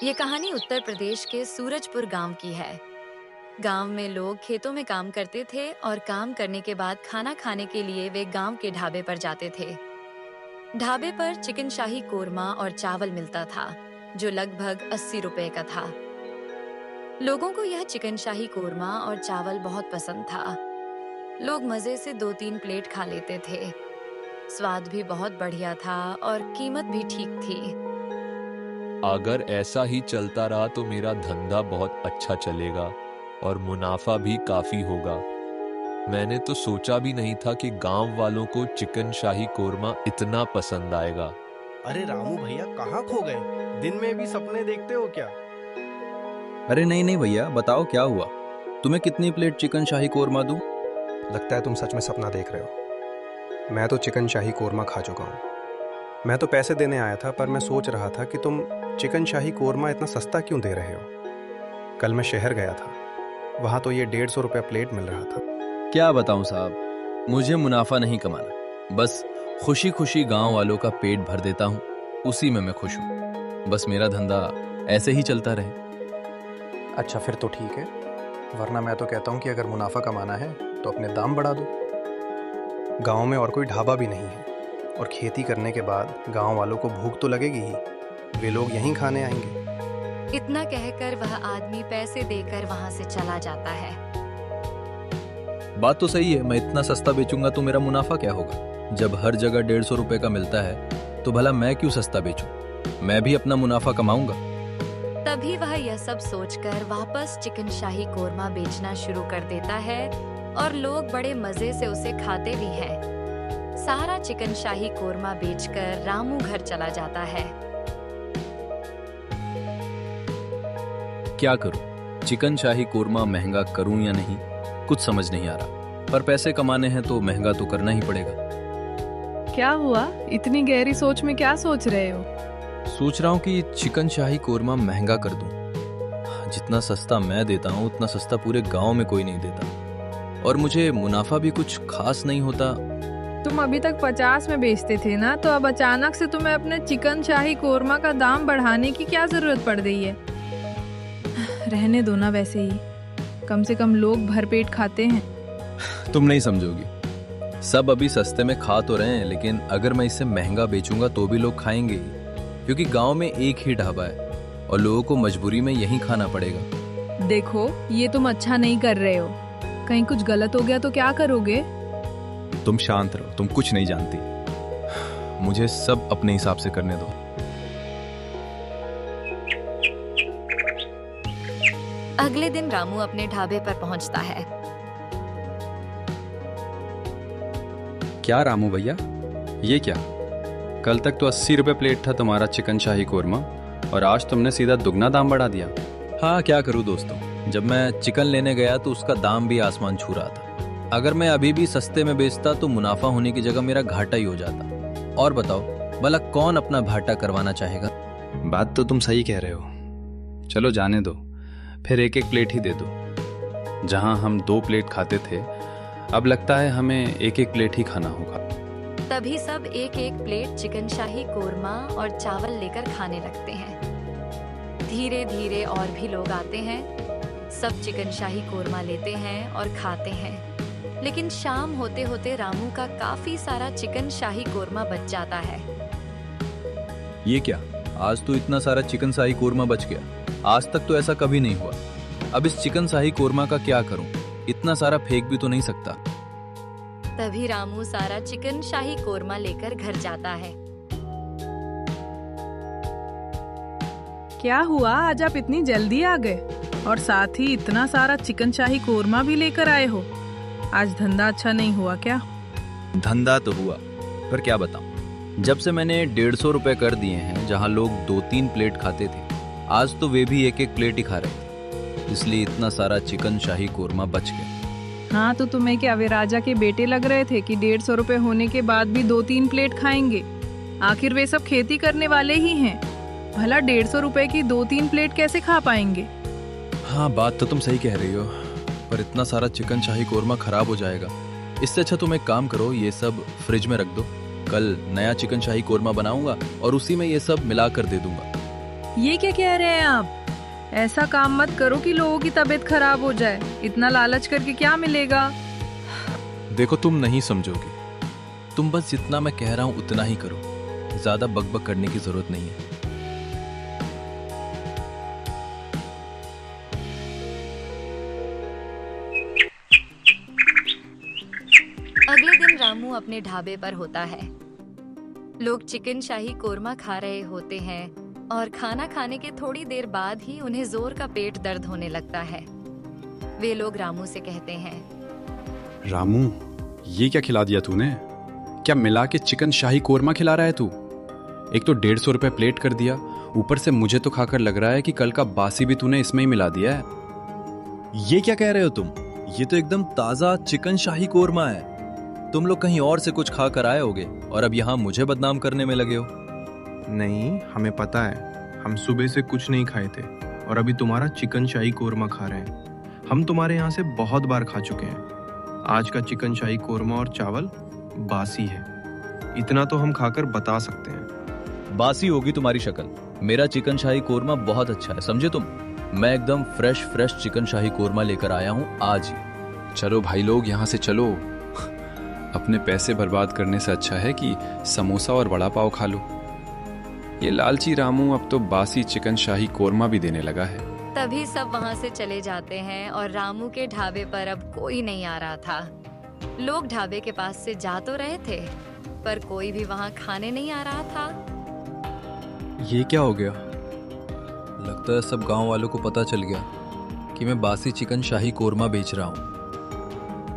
ये कहानी उत्तर प्रदेश के सूरजपुर गांव की है। गांव में लोग खेतों में काम करते थे और काम करने के बाद खाना खाने के लिए वे गांव के ढाबे पर जाते थे। ढाबे पर चिकन शाही कोरमा और चावल मिलता था, जो लगभग 80 रुपए का था। लोगों को यह चिकन शाही कोरमा और चावल बहुत पसंद था। लोग मजे से 2-3 प्लेट खा लेते थे। स्वाद भी बहुत बढ़िया था और कीमत भी ठीक थी। अगर ऐसा ही चलता रहा तो मेरा धंधा बहुत अच्छा चलेगा और मुनाफा भी काफी होगा। मैंने तो सोचा भी नहीं था कि गांव वालों को चिकन शाही कोरमा इतना पसंद आएगा। अरे रामू भैया कहाँ खो गए? दिन में भी सपने देखते हो क्या? अरे नहीं नहीं भैया, बताओ क्या हुआ? तुम्हें कितनी प्लेट चिकन शाही कोरमा दूं? लगता है तुम सच में सपना देख रहे हो। मैं तो चिकन शाही कोरमा खा चुका हूँ। मैं तो पैसे देने आया था, पर मैं सोच रहा था कि तुम चिकन शाही कोरमा इतना सस्ता क्यों दे रहे हो। कल मैं शहर गया था, वहाँ तो ये 150 रुपये प्लेट मिल रहा था। क्या बताऊं साहब, मुझे मुनाफा नहीं कमाना, बस खुशी खुशी गांव वालों का पेट भर देता हूं, उसी में मैं खुश हूं। बस मेरा धंधा ऐसे ही चलता रहे। अच्छा फिर तो ठीक है, वरना मैं तो कहता हूँ कि अगर मुनाफा कमाना है तो अपने दाम बढ़ा दो। गाँव में और कोई ढाबा भी नहीं है, और खेती करने के बाद गाँव वालों को भूख तो लगेगी ही, वे लोग यहीं खाने आएंगे। इतना कहकर वह आदमी पैसे देकर वहां से चला जाता है। बात तो सही है, मैं इतना सस्ता बेचूंगा तो मेरा मुनाफा क्या होगा? जब हर जगह 150 रुपए का मिलता है तो भला मैं क्यों सस्ता बेचूं? मैं भी अपना मुनाफा कमाऊंगा। तभी वह यह सब सोचकर वापस चिकन शाही कोरमा बेचना शुरू कर देता है और लोग बड़े मजे से उसे खाते भी हैं। सारा चिकन शाही कोरमा बेचकर रामू घर चला जाता है। क्या करूं? चिकन शाही कोरमा महंगा करूं या नहीं, कुछ समझ नहीं आ रहा। पर पैसे कमाने हैं तो महंगा तो करना ही पड़ेगा। क्या हुआ? इतनी गहरी सोच में क्या सोच रहे हो? सोच रहा हूँ कि चिकन शाही कोरमा महंगा कर दूं। जितना सस्ता मैं देता हूँ उतना सस्ता पूरे गांव में कोई नहीं देता, और मुझे मुनाफा भी कुछ खास नहीं होता। तुम अभी तक 50 में बेचते थे ना, तो अब अचानक से तुम्हें अपने चिकन शाही कोरमा का दाम बढ़ाने की क्या जरूरत पड़ गई है? रहने दो ना, वैसे ही कम से कम लोग भरपेट खाते हैं। तुम नहीं समझोगी। सब अभी सस्ते में खा तो रहे हैं, लेकिन अगर मैं इसे महंगा बेचूंगा तो भी लोग खाएंगे ही, क्योंकि गांव में एक ही ढाबा है और लोगों को मजबूरी में यहीं खाना पड़ेगा। देखो, ये तुम अच्छा नहीं कर रहे हो। कहीं कुछ गलत हो गया तो क्या करोगे? तुम शांत रहो, तुम कुछ नहीं जानती। मुझे सब अपने हिसाब से करने दो। अगले दिन रामू अपने ढाबे पर पहुंचता है। क्या रामू भैया, ये क्या? कल तक तो 80 रुपए प्लेट था तुम्हारा चिकन शाही कोरमा, और आज तुमने सीधा दुगना दाम बढ़ा दिया। हाँ, क्या करूं दोस्तों, जब मैं चिकन लेने गया तो उसका दाम भी आसमान छू रहा था। अगर मैं अभी भी सस्ते में बेचता तो मुनाफा होने की जगह मेरा घाटा ही हो जाता। और बताओ भला कौन अपना घाटा करवाना चाहेगा? बात तो तुम सही कह रहे हो। चलो जाने दो, फिर एक एक प्लेट ही दे दो। जहां हम 2 प्लेट खाते थे, अब लगता है हमें एक एक प्लेट ही खाना होगा। तभी सब एक एक प्लेट चिकन शाही कोरमा और चावल लेकर खाने लगते हैं। धीरे धीरे और भी लोग आते हैं। सब चिकन शाही कोरमा लेते हैं और खाते हैं। लेकिन शाम होते होते रामू का काफी सारा चिकन शाही कोरमा बच जाता है। ये क्या, आज तो इतना सारा चिकन शाही कोरमा बच गया। आज तक तो ऐसा कभी नहीं हुआ। अब इस चिकन शाही कोरमा का क्या करूं? इतना सारा फेंक भी तो नहीं सकता। तभी रामू सारा चिकन शाही कोरमा लेकर घर जाता है। क्या हुआ, आज आप इतनी जल्दी आ गए, और साथ ही इतना सारा चिकन शाही कोरमा भी लेकर आए हो? आज धंधा अच्छा नहीं हुआ क्या? धंधा तो हुआ, पर क्या बताऊं, जब से मैंने 150 रुपए कर दिए हैं, जहां लोग 2-3 प्लेट खाते थे, आज तो वे भी एक एक प्लेट ही खा रहे थे। इसलिए इतना सारा चिकन शाही कोरमा बच गया। हाँ, तो तुम्हें क्या वे राजा के बेटे लग रहे थे कि 150 रुपए होने के बाद भी 2-3 प्लेट खाएंगे? आखिर वे सब खेती करने वाले ही हैं। भला 150 रुपए की 2-3 प्लेट कैसे खा पाएंगे? हाँ, बात तो तुम सही कह रही हो, पर इतना सारा चिकन शाही कोरमा खराब हो जाएगा। इससे अच्छा तुम एक काम करो, ये सब फ्रिज में रख दो। कल नया चिकन शाही कोरमा बनाऊंगा और उसी में ये सब मिलाकर दे दूंगा। ये क्या कह रहे हैं आप? ऐसा काम मत करो कि लोगों की तबीयत खराब हो जाए। इतना लालच करके क्या मिलेगा? देखो, तुम नहीं समझोगी। तुम बस जितना मैं कह रहा हूं उतना ही करो। ज्यादा बकबक करने की जरूरत नहीं है। अगले दिन रामू अपने ढाबे पर होता है। लोग चिकन शाही कोरमा खा रहे होते हैं और खाना खाने के थोड़ी देर बाद ही उन्हें जोर का पेट दर्द होने लगता है। वे लोग रामू से कहते हैं, रामू, ये क्या खिला दिया तूने? क्या मिला के चिकन शाही कोरमा खिला रहा है तू? एक तो 150 रुपए प्लेट कर दिया, ऊपर से मुझे तो खाकर लग रहा है कि कल का बासी भी तूने इसमें ही मिला दिया है। ये क्या कह रहे हो तुम? ये तो एकदम ताजा चिकन शाही कोरमा है। तुम लोग कहीं और से कुछ खा कर आए होगे और अब यहाँ मुझे बदनाम करने में लगे हो। नहीं, हमें पता है, हम सुबह से कुछ नहीं खाए थे और अभी तुम्हारा चिकन शाही कोरमा खा रहे हैं। हम तुम्हारे यहाँ से बहुत बार खा चुके हैं। आज का चिकन शाही कोरमा और चावल बासी है, इतना तो हम खाकर बता सकते हैं। बासी होगी तुम्हारी शक्ल। मेरा चिकन शाही कोरमा बहुत अच्छा है, समझे तुम? मैं एकदम फ्रेश चिकन शाही कोरमा लेकर आया हूँ आज ही। चलो भाई लोग, यहाँ से चलो। अपने पैसे बर्बाद करने से अच्छा है कि समोसा और वड़ा पाव खा लो। ये लालची रामू अब तो बासी चिकन शाही कोरमा भी देने लगा है। तभी सब वहाँ से चले जाते हैं और रामू के ढाबे पर अब कोई नहीं आ रहा था। लोग ढाबे के पास से जा तो रहे थे, पर कोई भी वहाँ खाने नहीं आ रहा था। ये क्या हो गया? लगता है सब गांव वालों को पता चल गया कि मैं बासी चिकन शाही कोरमा बेच रहा हूँ।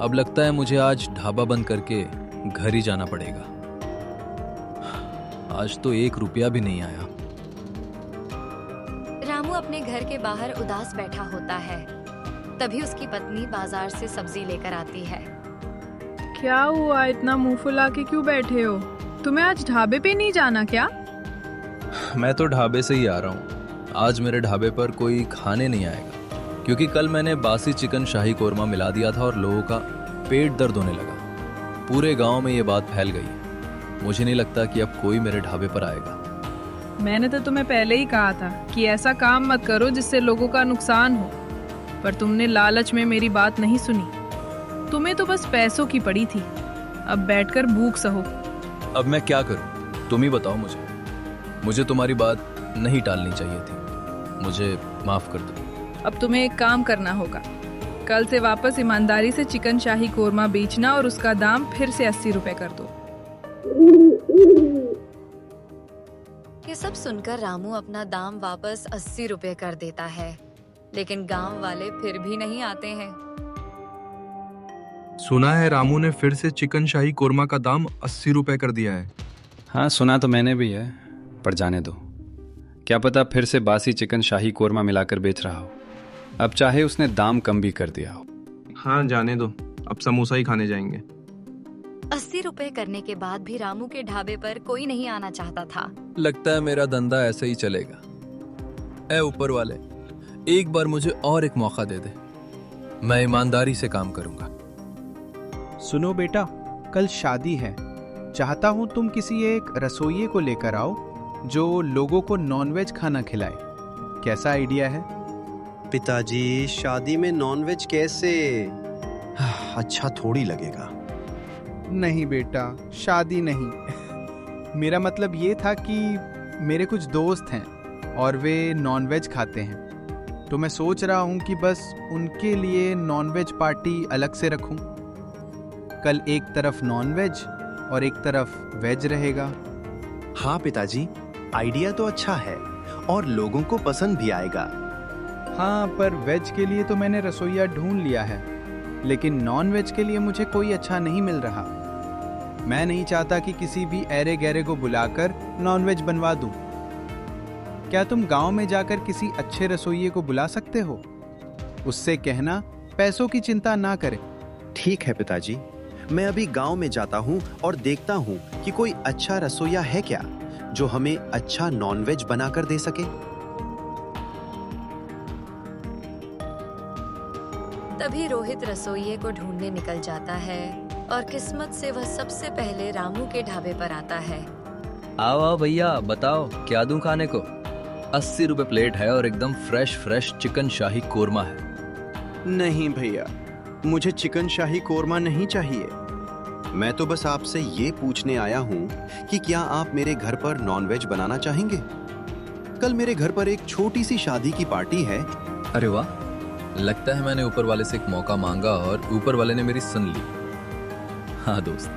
अब लगता है मुझे आज ढाबा बंद करके घर ही जाना पड़ेगा। आज तो 1 रुपया भी नहीं आया। रामू अपने घर के बाहर उदास बैठा होता है। तभी उसकी पत्नी बाजार से सब्जी लेकर आती है। क्या हुआ, इतना मुंह फुला के क्यों बैठे हो? तुम्हें आज ढाबे पे नहीं जाना क्या? मैं तो ढाबे से ही आ रहा हूँ। आज मेरे ढाबे पर कोई खाने नहीं आएगा क्योंकि कल मैंने बासी चिकन शाही कोरमा मिला दिया था और लोगों का पेट दर्द होने लगा। पूरे गांव में ये बात फैल गई है। मुझे नहीं लगता कि अब कोई मेरे ढाबे पर आएगा। मैंने तो तुम्हें पहले ही कहा था कि ऐसा काम मत करो जिससे लोगों का नुकसान हो, पर तुमने लालच में मेरी बात नहीं सुनी। तुम्हें तो बस पैसों की पड़ी थी। अब बैठकर भूख सहो। अब मैं क्या करूं? तुम ही बताओ मुझे तुम्हारी बात नहीं टालनी चाहिए थी। मुझे माफ कर दो। अब तुम्हें एक काम करना होगा। कल से वापस ईमानदारी से चिकन शाही कोरमा बेचना और उसका दाम फिर से 80 रुपए कर दो। ये सब सुनकर रामू अपना दाम वापस 80 रुपए कर देता है, लेकिन गांव वाले फिर भी नहीं आते हैं। सुना है रामू ने फिर से चिकन शाही कोरमा का दाम 80 रुपए कर दिया है। हाँ, सुना तो मैंने भी है, पर जाने दो। क्या पता फिर से बासी चिकन शाही कोरमा मिलाकर बेच रहा हो। अब चाहे उसने दाम कम भी कर दिया हो। हाँ, जाने दो, अब समोसा ही खाने जाएंगे। 80 रुपए करने के बाद भी रामू के ढाबे पर कोई नहीं आना चाहता था। लगता है मेरा धंधा ऐसे ही चलेगा। ऐ ऊपर वाले, एक बार मुझे और एक मौका दे दे। मैं ईमानदारी से काम करूंगा। सुनो बेटा, कल शादी है। चाहता हूँ तुम किसी एक रसोइये को लेकर आओ जो लोगों को नॉनवेज खाना खिलाए। कैसा आइडिया है? पिताजी, शादी में नॉनवेज कैसे? अच्छा थोड़ी लगेगा। नहीं बेटा, शादी नहीं। मेरा मतलब ये था कि मेरे कुछ दोस्त हैं और वे नॉनवेज खाते हैं, तो मैं सोच रहा हूँ कि बस उनके लिए नॉनवेज पार्टी अलग से रखूँ। कल एक तरफ नॉनवेज और एक तरफ वेज रहेगा। हाँ पिताजी, आइडिया तो अच्छा है और लोगों को पसंद भी आएगा। हाँ, पर वेज के लिए तो मैंने रसोइया ढूंढ लिया है, लेकिन नॉन वेज के लिए मुझे कोई अच्छा नहीं मिल रहा। मैं नहीं चाहता कि किसी भी ऐरे गैरे को बुलाकर नॉन वेज बनवा दूं। क्या तुम गांव में जाकर किसी अच्छे रसोइये को बुला सकते हो? उससे कहना पैसों की चिंता ना करे। ठीक है पिताजी, मैं अभी गांव में जाता हूँ और देखता हूँ कि कोई अच्छा रसोइया है क्या जो हमें अच्छा नॉनवेज बनाकर दे सके। तभी रोहित रसोइये को ढूंढने निकल जाता है और किस्मत से वह सबसे पहले रामू के ढाबे पर आता है। आओ आओ भैया, बताओ क्या दूं खाने को? 80 रुपए प्लेट है और एकदम फ्रेश फ्रेश चिकन शाही कोरमा है। नहीं भैया, मुझे चिकन शाही कोरमा नहीं चाहिए। मैं तो बस आपसे ये पूछने आया हूँ कि क्या आप मेरे घर पर नॉनवेज बनाना चाहेंगे? कल मेरे घर पर एक छोटी सी शादी की पार्टी है। अरे वाह, लगता है मैंने ऊपर वाले से एक मौका मांगा और ऊपर वाले ने मेरी सुन ली। हाँ दोस्त,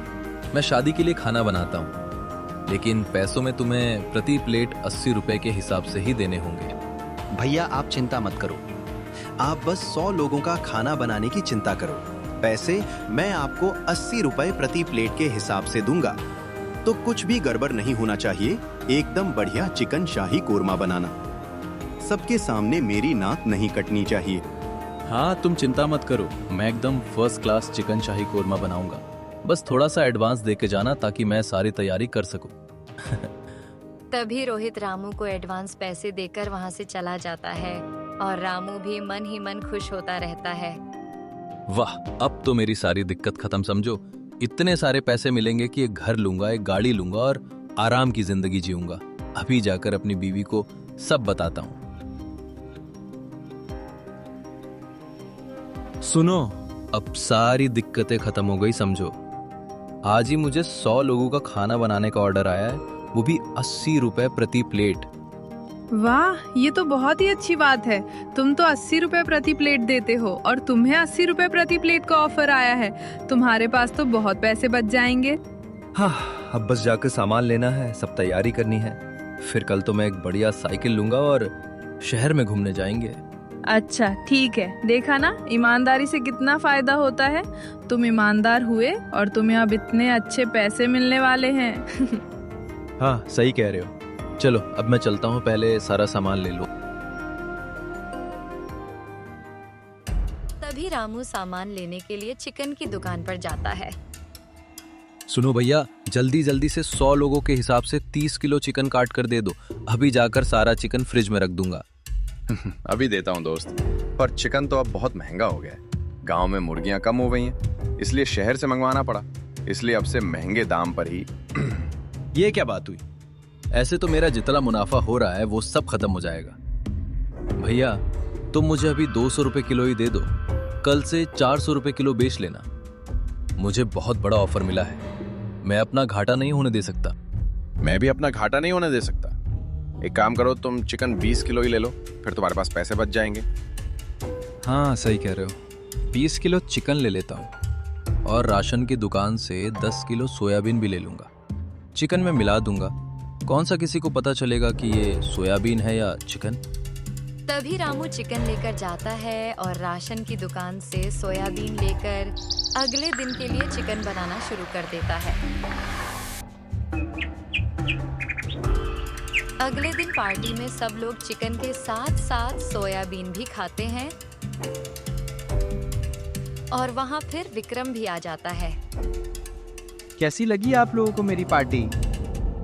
मैं शादी के लिए खाना बनाता हूँ, लेकिन पैसों में तुम्हें प्रति प्लेट 80 रुपए के हिसाब से ही देने होंगे। भैया आप चिंता मत करो, आप बस 100 लोगों का खाना बनाने की चिंता करो। पैसे मैं आपको 80 रुपए प्रति प्लेट के हिसाब से दूंगा। तो कुछ भी गड़बड़ नहीं होना चाहिए, एकदम बढ़िया चिकन शाही कोरमा बनाना। सबके सामने मेरी नाक नहीं कटनी चाहिए। हाँ तुम चिंता मत करो, मैं एकदम फर्स्ट क्लास चिकन शाही कोरमा बनाऊंगा। बस थोड़ा सा एडवांस दे के जाना ताकि मैं सारी तैयारी कर सकूं। तभी रोहित रामू को एडवांस पैसे देकर वहां से चला जाता है और रामू भी मन ही मन खुश होता रहता है। वाह, अब तो मेरी सारी दिक्कत खत्म समझो। इतने सारे पैसे मिलेंगे कि एक घर लूंगा, एक गाड़ी लूंगा और आराम की जिंदगी जीऊंगा। अभी जाकर अपनी बीवी को सब बताता हूँ। सुनो, अब सारी दिक्कतें खत्म हो गई समझो। आज ही मुझे 100 लोगों का खाना बनाने का ऑर्डर आया है, वो भी 80 रुपए प्रति प्लेट। वाह, ये तो बहुत ही अच्छी बात है। तुम तो 80 रुपए प्रति प्लेट देते हो और तुम्हें 80 रुपए प्रति प्लेट का ऑफर आया है। तुम्हारे पास तो बहुत पैसे बच जाएंगे। हाँ, अब बस जाकर सामान लेना है, सब तैयारी करनी है। फिर कल तो मैं एक बढ़िया साइकिल लूंगा और शहर में घूमने जाएंगे। अच्छा ठीक है, देखा ना ईमानदारी से कितना फायदा होता है। तुम ईमानदार हुए और तुम्हें अब इतने अच्छे पैसे मिलने वाले हैं। हाँ सही कह रहे हो। चलो अब मैं चलता हूँ, पहले सारा सामान ले लो। तभी रामू सामान लेने के लिए चिकन की दुकान पर जाता है। सुनो भैया, जल्दी जल्दी से 100 लोगों के हिसाब से 30 किलो चिकन काट कर दे दो। अभी जाकर सारा चिकन फ्रिज में रख दूंगा। अभी देता हूँ दोस्त, पर चिकन तो अब बहुत महंगा हो गया है। गांव में मुर्गियां कम हो गई हैं, इसलिए शहर से मंगवाना पड़ा। इसलिए अब से महंगे दाम पर ही। ये क्या बात हुई? ऐसे तो मेरा जितना मुनाफा हो रहा है वो सब खत्म हो जाएगा। भैया तुम मुझे अभी 200 रुपए किलो ही दे दो, कल से 400 रुपए किलो बेच लेना। मुझे बहुत बड़ा ऑफर मिला है, मैं अपना घाटा नहीं होने दे सकता। मैं भी अपना घाटा नहीं होने दे सकता। एक काम करो, तुम चिकन 20 किलो ही ले लो, फिर तुम्हारे पास पैसे बच जाएंगे। हाँ सही कह रहे हो, 20 किलो चिकन ले लेता हूँ और राशन की दुकान से 10 किलो सोयाबीन भी ले लूंगा। चिकन में मिला दूंगा, कौन सा किसी को पता चलेगा कि ये सोयाबीन है या चिकन। तभी रामू चिकन लेकर जाता है और राशन की दुकान से सोयाबीन लेकर अगले दिन के लिए चिकन बनाना शुरू कर देता है। अगले दिन पार्टी में सब लोग चिकन के साथ साथ सोयाबीन भी खाते हैं और वहाँ फिर विक्रम भी आ जाता है। कैसी लगी आप लोगों को मेरी पार्टी?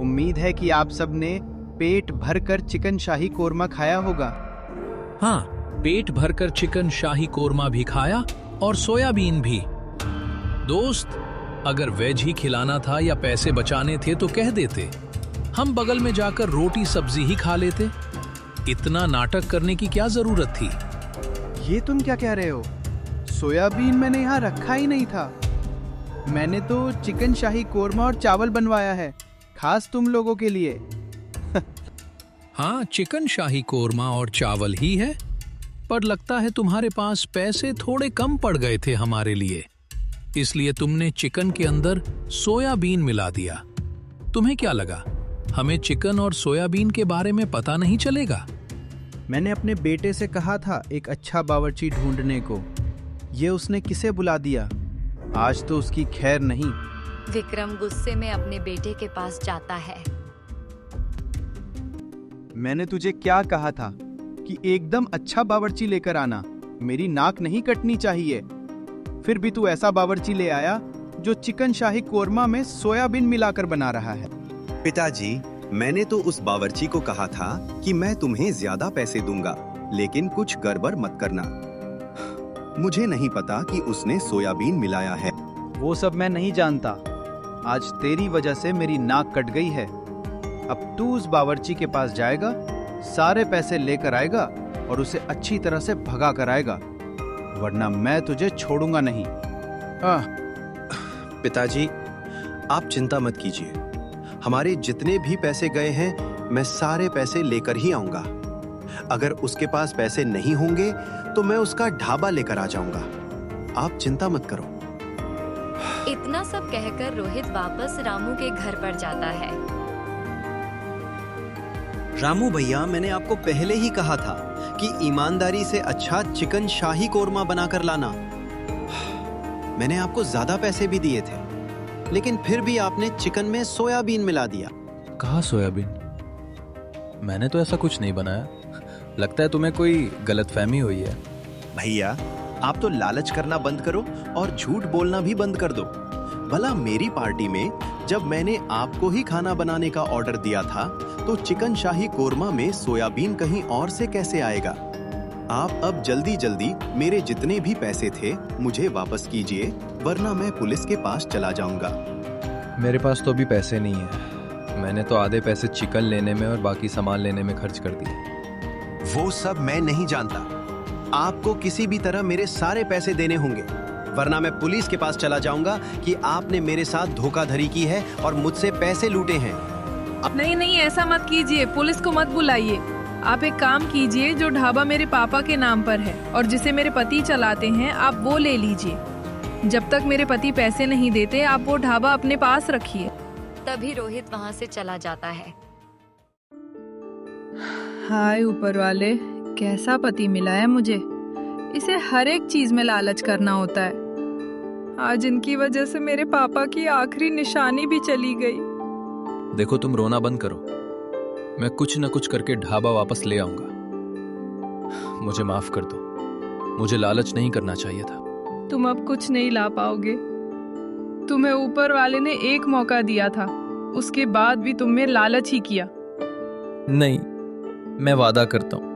उम्मीद है कि आप सब ने पेट भरकर चिकन शाही कोरमा खाया होगा। हाँ, पेट भरकर चिकन शाही कोरमा भी खाया और सोयाबीन भी। दोस्त, अगर वेज ही खिलाना था या पैसे बचाने थे तो कह देते, हम बगल में जाकर रोटी सब्जी ही खा लेते। इतना नाटक करने की क्या जरूरत थी? ये तुम क्या कह रहे हो? सोयाबीन मैंने यहाँ रखा ही नहीं था। मैंने तो चिकन शाही कोरमा और चावल बनवाया है, खास तुम लोगों के लिए। हाँ, चिकन शाही कोरमा और चावल ही है, पर लगता है तुम्हारे पास पैसे थोड़े कम पड़ गए थे हमारे लिए, इसलिए तुमने चिकन के अंदर सोयाबीन मिला दिया। तुम्हें क्या लगा हमें चिकन और सोयाबीन के बारे में पता नहीं चलेगा? मैंने अपने बेटे से कहा था एक अच्छा बावर्ची ढूंढने को, ये उसने किसे बुला दिया। आज तो उसकी खैर नहीं। विक्रम गुस्से में अपने बेटे के पास जाता है। मैंने तुझे क्या कहा था कि एकदम अच्छा बावर्ची लेकर आना, मेरी नाक नहीं कटनी चाहिए। फिर भी तू ऐसा बावर्ची ले आया जो चिकन शाही कोरमा में सोयाबीन मिलाकर बना रहा है। पिताजी, मैंने तो उस बावर्ची को कहा था कि मैं तुम्हें ज्यादा पैसे दूंगा, लेकिन कुछ गड़बड़ मत करना। मुझे नहीं पता कि उसने सोयाबीन मिलाया है। वो सब मैं नहीं जानता। आज तेरी वजह से मेरी नाक कट गई है। अब तू उस बावर्ची के पास जाएगा सारे पैसे लेकर आएगा और उसे अच्छी तरह से भगा कर आएगा, वरना मैं तुझे छोड़ूंगा नहीं। पिताजी, आप चिंता मत कीजिए। हमारे जितने भी पैसे गए हैं मैं सारे पैसे लेकर ही आऊंगा। अगर उसके पास पैसे नहीं होंगे तो मैं उसका ढाबा लेकर आ जाऊंगा। आप चिंता मत करो। इतना सब कहकर रोहित वापस रामू के घर पर जाता है। रामू भैया, मैंने आपको पहले ही कहा था कि ईमानदारी से अच्छा चिकन शाही कोरमा बनाकर लाना। मैंने आपको ज्यादा पैसे भी दिए थे, लेकिन फिर भी आपने चिकन में सोयाबीन मिला दिया। कहाँ सोयाबीन? मैंने तो ऐसा कुछ नहीं बनाया। लगता है तुम्हें कोई गलतफहमी हुई है। भैया, आप तो लालच करना बंद करो और झूठ बोलना भी बंद कर दो। भला मेरी पार्टी में जब मैंने आपको ही खाना बनाने का ऑर्डर दिया था तो चिकन शाही कोरमा में सोयाबीन कहीं और से कैसे आएगा? आप अब जल्दी जल्दी मेरे जितने भी पैसे थे मुझे वापस कीजिए, वरना मैं पुलिस के पास चला जाऊंगा। मेरे पास तो अभी पैसे नहीं है। मैंने तो आधे पैसे चिकन लेने में और बाकी सामान लेने में खर्च कर दिए। वो सब मैं नहीं जानता। आपको किसी भी तरह मेरे सारे पैसे देने होंगे, वरना मैं पुलिस के पास चला जाऊंगा कि आपने मेरे साथ धोखाधड़ी की है और मुझसे पैसे लूटे हैं। नहीं नहीं, ऐसा मत कीजिए, पुलिस को मत बुलाइए। आप एक काम कीजिए, जो ढाबा मेरे पापा के नाम पर है और जिसे मेरे पति चलाते हैं, आप वो ले लीजिए। जब तक मेरे पति पैसे नहीं देते, आप वो ढाबा अपने पास रखिए। तभी रोहित वहाँ से चला जाता है। हाय ऊपर वाले, कैसा पति मिला है मुझे। इसे हर एक चीज में लालच करना होता है। आज इनकी वजह से मेरे पापा की आखिरी निशानी भी चली गई। देखो, तुम रोना बंद करो। मैं कुछ न कुछ करके ढाबा वापस ले आऊंगा। मुझे माफ कर दो। मुझे लालच नहीं करना चाहिए था। तुम अब कुछ नहीं ला पाओगे। तुम्हें ऊपर वाले ने एक मौका दिया था, उसके बाद भी तुमने लालच ही किया। नहीं, मैं वादा करता हूँ,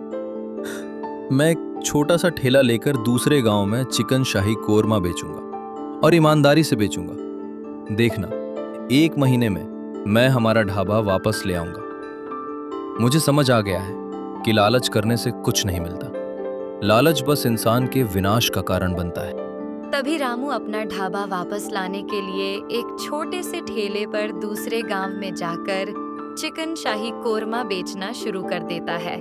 मैं एक छोटा सा ठेला लेकर दूसरे गांव में चिकन शाही कोरमा बेचूंगा और ईमानदारी से बेचूंगा। देखना, 1 महीने में मैं हमारा ढाबा वापस ले आऊंगा। मुझे समझ आ गया है कि लालच करने से कुछ नहीं मिलता। लालच बस इंसान के विनाश का कारण बनता है। तभी रामू अपना ढाबा वापस लाने के लिए एक छोटे से ठेले पर दूसरे गांव में जाकर चिकन शाही कोरमा बेचना शुरू कर देता है।